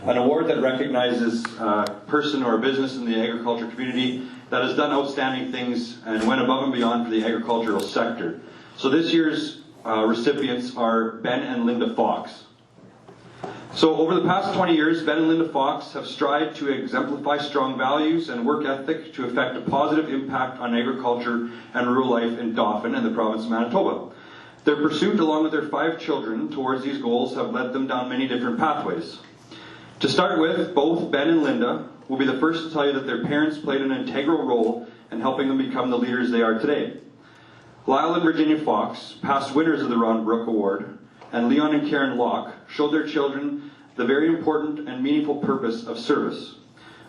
an award that recognizes a person or a business in the agriculture community that has done outstanding things and went above and beyond for the agricultural sector. So this year's recipients are Ben and Linda Fox. So over the past 20 years, Ben and Linda Fox have strived to exemplify strong values and work ethic to effect a positive impact on agriculture and rural life in Dauphin and the province of Manitoba. Their pursuit, along with their 5 children, towards these goals have led them down many different pathways. To start with, both Ben and Linda will be the first to tell you that their parents played an integral role in helping them become the leaders they are today. Lyle and Virginia Fox, past winners of the Ron Brook Award, and Leon and Karen Locke showed their children the very important and meaningful purpose of service.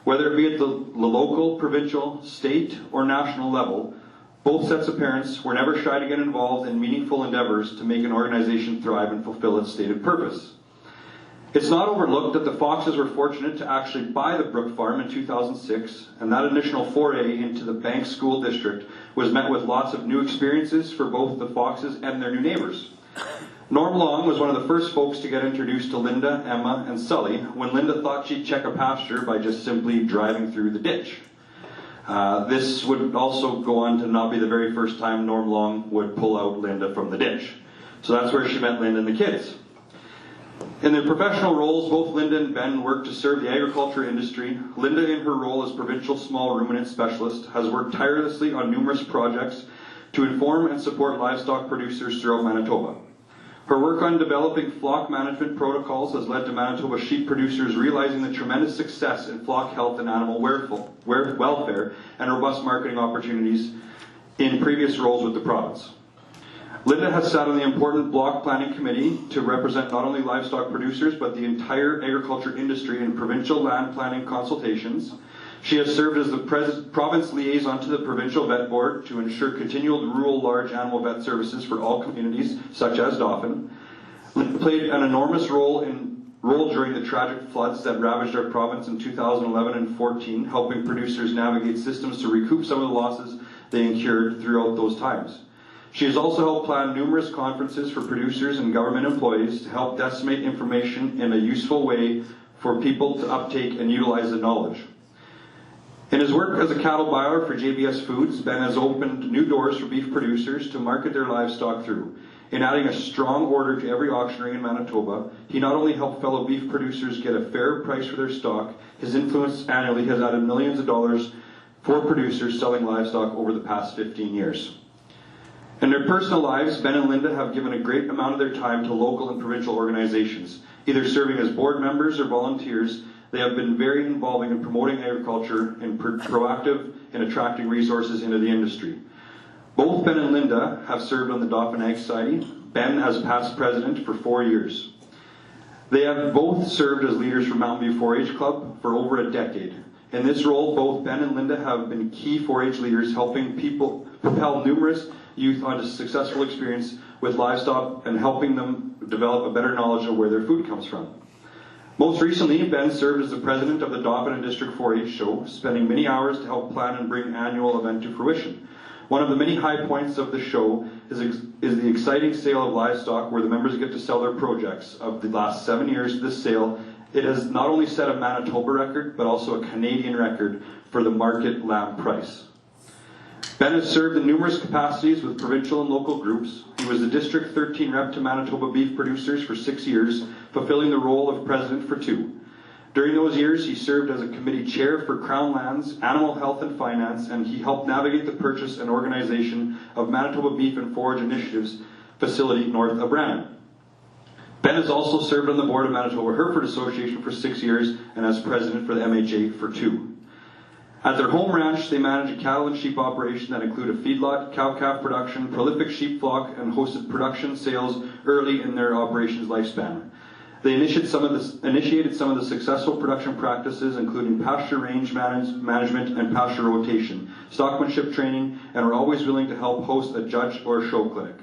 Whether it be at the local, provincial, state, or national level, both sets of parents were never shy to get involved in meaningful endeavors to make an organization thrive and fulfill its stated purpose. It's not overlooked that the Foxes were fortunate to actually buy the Brook Farm in 2006, and that initial foray into the Bank School District was met with lots of new experiences for both the Foxes and their new neighbors. Norm Long was one of the first folks to get introduced to Linda, Emma, and Sully when Linda thought she'd check a pasture by just simply driving through the ditch. This would also go on to not be the very first time Norm Long would pull out Linda from the ditch. So that's where she met Linda and the kids. In their professional roles, both Linda and Ben worked to serve the agriculture industry. Linda, in her role as provincial small ruminant specialist, has worked tirelessly on numerous projects to inform and support livestock producers throughout Manitoba. Her work on developing flock management protocols has led to Manitoba sheep producers realizing the tremendous success in flock health and animal welfare and robust marketing opportunities in previous roles with the province. Linda has sat on the important block planning committee to represent not only livestock producers but the entire agriculture industry in provincial land planning consultations. She has served as the province liaison to the provincial vet board to ensure continual rural large animal vet services for all communities, such as Dauphin. Linda played an enormous role during the tragic floods that ravaged our province in 2011 and 14, helping producers navigate systems to recoup some of the losses they incurred throughout those times. She has also helped plan numerous conferences for producers and government employees to help disseminate information in a useful way for people to uptake and utilize the knowledge. In his work as a cattle buyer for JBS Foods, Ben has opened new doors for beef producers to market their livestock through. In adding a strong order to every auction ring in Manitoba, he not only helped fellow beef producers get a fair price for their stock, his influence annually has added millions of dollars for producers selling livestock over the past 15 years. In their personal lives, Ben and Linda have given a great amount of their time to local and provincial organizations. Either serving as board members or volunteers, they have been very involving in promoting agriculture and proactive in attracting resources into the industry. Both Ben and Linda have served on the Dauphin Ag Society, Ben as past president for 4 years. They have both served as leaders for Mountain View 4-H Club for over a decade. In this role, both Ben and Linda have been key 4-H leaders, helping people propel numerous youth onto successful experience with livestock and helping them develop a better knowledge of where their food comes from. Most recently, Ben served as the president of the Dauphin and District 4-H show, spending many hours to help plan and bring annual event to fruition. One of the many high points of the show is the exciting sale of livestock, where the members get to sell their projects. Of the last 7 years of this sale, it has not only set a Manitoba record, but also a Canadian record for the market lamb price. Ben has served in numerous capacities with provincial and local groups. He was the District 13 rep to Manitoba beef producers for 6 years, fulfilling the role of president for 2. During those years, he served as a committee chair for Crown Lands, Animal Health and Finance, and he helped navigate the purchase and organization of Manitoba Beef and Forage Initiatives facility north of Brandon. Ben has also served on the board of Manitoba Hereford Association for 6 years and as president for the MHA for 2. At their home ranch, they manage a cattle and sheep operation that include a feedlot, cow-calf production, prolific sheep flock, and hosted production sales early in their operations lifespan. They initiated some of the successful production practices, including pasture range management and pasture rotation, stockmanship training, and are always willing to help host a judge or a show clinic.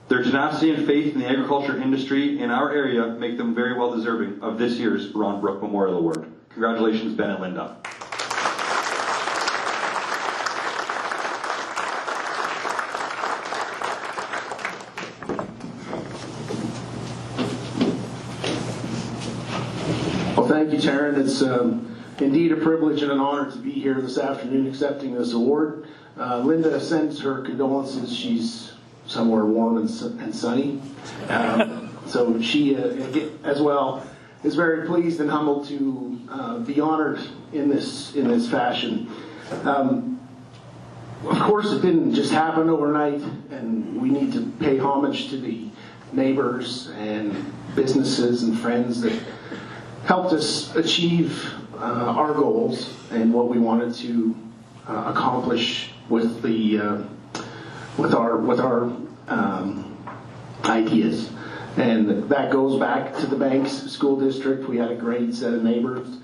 Their tenacity and faith in the agriculture industry in our area make them very well deserving of this year's Ron Brook Memorial Award. Congratulations, Ben and Linda. Well, thank you, Taryn. It's indeed a privilege and an honor to be here this afternoon accepting this award. Linda sends her condolences. She's somewhere warm and sunny. So she, as well, is very pleased and humbled to be honored in this fashion. Of course, it didn't just happen overnight, and we need to pay homage to the neighbors and businesses and friends that helped us achieve our goals and what we wanted to accomplish with our ideas. And that goes back to the Banks School District. We had a great set of neighbors.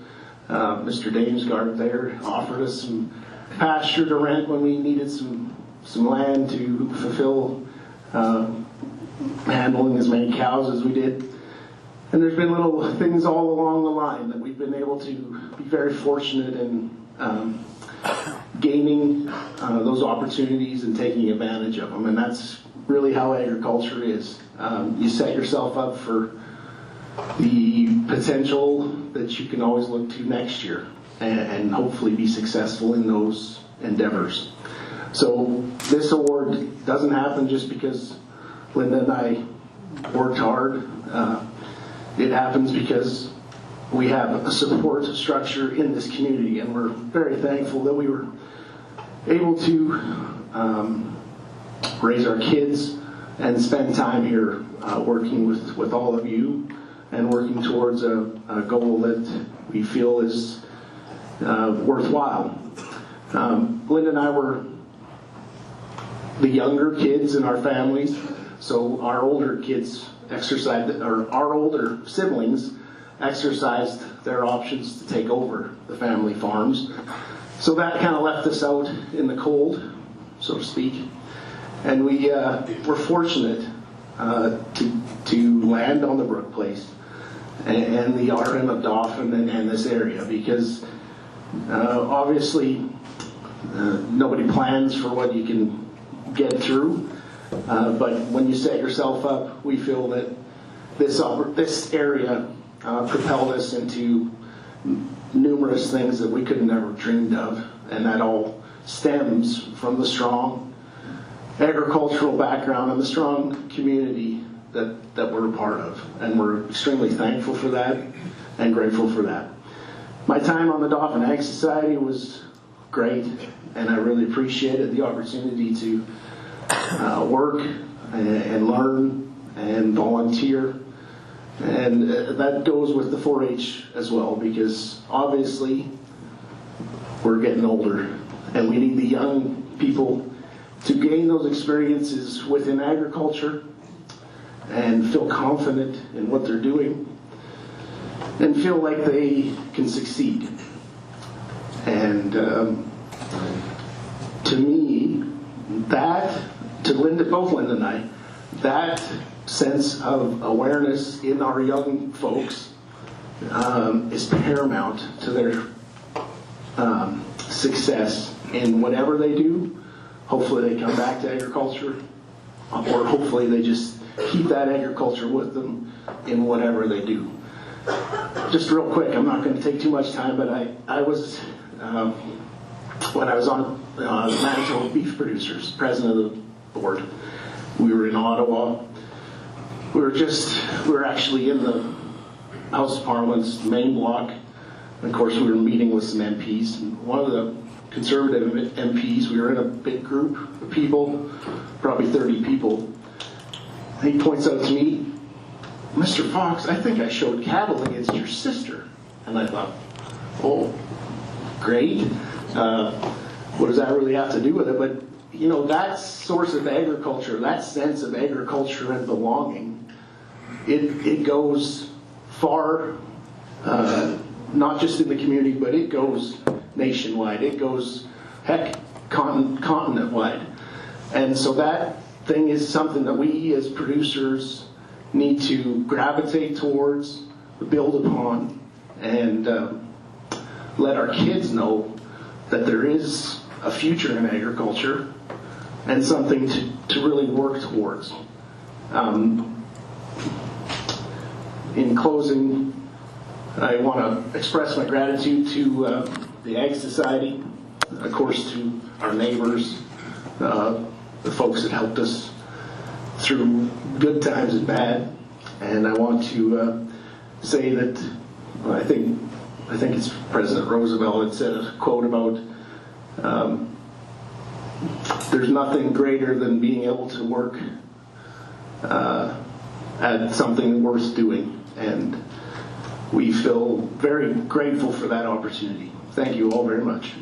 Mr. Damesgard there offered us some pasture to rent when we needed some land to fulfill handling as many cows as we did. And there's been little things all along the line that we've been able to be very fortunate in gaining those opportunities and taking advantage of them. And that's really how agriculture is. You set yourself up for the potential that you can always look to next year and hopefully be successful in those endeavors. So this award doesn't happen just because Linda and I worked hard. It happens because we have a support structure in this community, and we're very thankful that we were able to raise our kids and spend time here working with all of you and working towards a goal that we feel is worthwhile. Linda and I were the younger kids in our families, so our older kids our older siblings exercised their options to take over the family farms. So that kind of left us out in the cold, so to speak. And we were fortunate to land on the Brook place and the RM of Dauphin and this area, because obviously nobody plans for what you can get through. But when you set yourself up, we feel that this area propelled us into numerous things that we could have never dreamed of, and that all stems from the strong agricultural background and the strong community that we're a part of, and we're extremely thankful for that and grateful for that. My time on the Dauphin Ag Society was great, and I really appreciated the opportunity to work and learn and volunteer. And that goes with the 4-H as well, because obviously we're getting older and we need the young people to gain those experiences within agriculture and feel confident in what they're doing and feel like they can succeed. And to me, both Linda and I, that sense of awareness in our young folks is paramount to their success in whatever they do. Hopefully they come back to agriculture, or hopefully they just keep that agriculture with them in whatever they do. Just real quick, I'm not going to take too much time, but I was, when I was on Manitoba Beef Producers, president of the board, we were in Ottawa. We were actually in the House of Parliament's main block. And of course, we were meeting with some MPs. And one of the Conservative MPs, we were in a big group of people, probably 30 people. And he points out to me, "Mr. Fox, I think I showed cattle against your sister." And I thought, oh, great. What does that really have to do with it? But, you know, that source of agriculture, that sense of agriculture and belonging, it goes far, not just in the community, but it goes nationwide. It goes, heck, continent-wide. And so that thing is something that we as producers need to gravitate towards, build upon, and let our kids know that there is a future in agriculture and something to really work towards. In closing, I want to express my gratitude to the Ag Society, of course to our neighbors, the folks that helped us through good times and bad. And I want to say that I think it's President Roosevelt that said a quote about there's nothing greater than being able to work at something worth doing. And we feel very grateful for that opportunity. Thank you all very much.